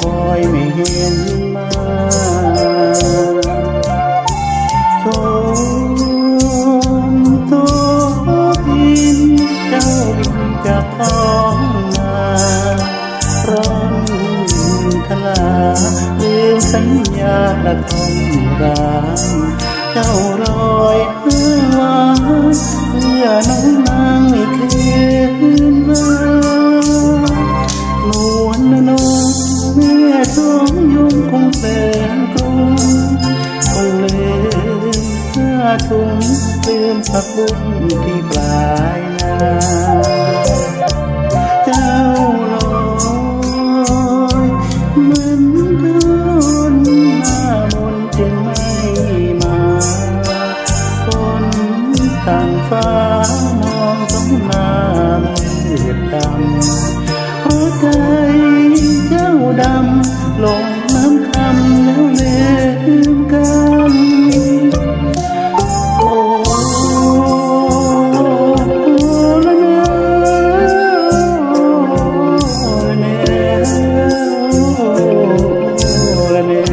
คอยไม่เห็นมาชมตัวพินเจ้าบินจากท้องนาร้องคลาลืมสัญญาและทนร้างเจ้ารอยเพื่อวานเพื่อน้องนางไม่คืนมานวลนงเมื่อสองยุงคงเป็นกรุงคงลืมเสื้อถุงลืมผักบุ้งที่ปลายนาเจ้าลอยเหมือนโดนหน้ามนจึงไม่มาคนต่างฟ้ามองสองหน้ามืดดำหัวใจเจ้าดำลงน้ำคำแล้วลืมกันโอ้ละเนอละเนอละเนอ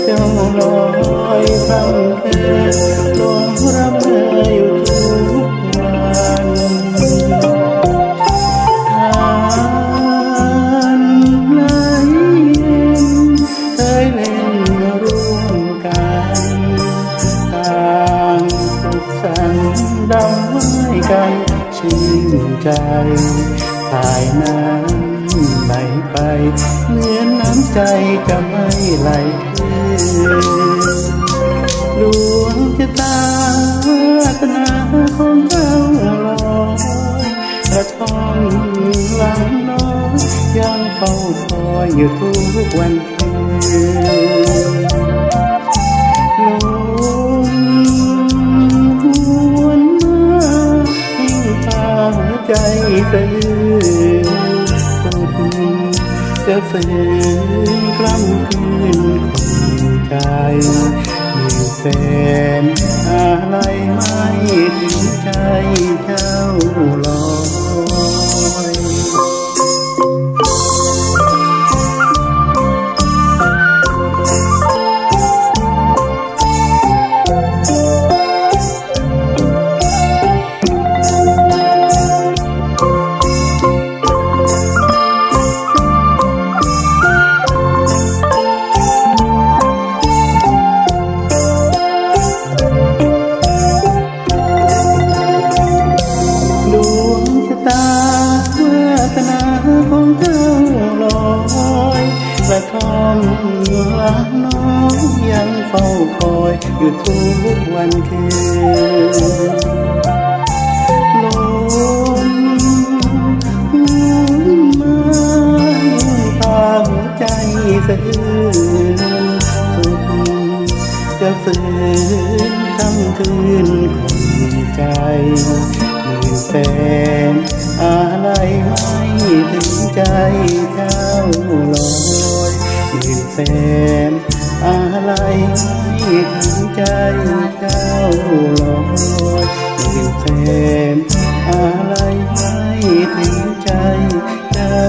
เจ้าลอยพร่ำเพอลงรับเธออยู่ทุกวันดำไว้กันชื่นใจสายน้ำไหลไปเหมือนน้ำใจจะไม่ไหลคืนดวงชะตาวาสนาของเราลอยกระทงหลังน้อยยังเฝ้าคอยอยู่ทุกวันคืนใจตื่นสุดจะฝืนกล้ำคืนคนใจมีแฟนอะไรไม่ถึงใจเจ้าลอยของเจ้าลอยกระทำหลังน้องยังเฝ้าคอยอยู่ทุกวันคืนลมหมุนมาพาหัวใจสะอื้นสุดจะฝืนค่ำคืนคนใจมีแฟนอะไรไม่ถึงใจเจ้าลอยมีแฟนอะไรไม่ถึงใจเจ้าลอยมีแฟนอะไรไม่ถึงใจเจ้า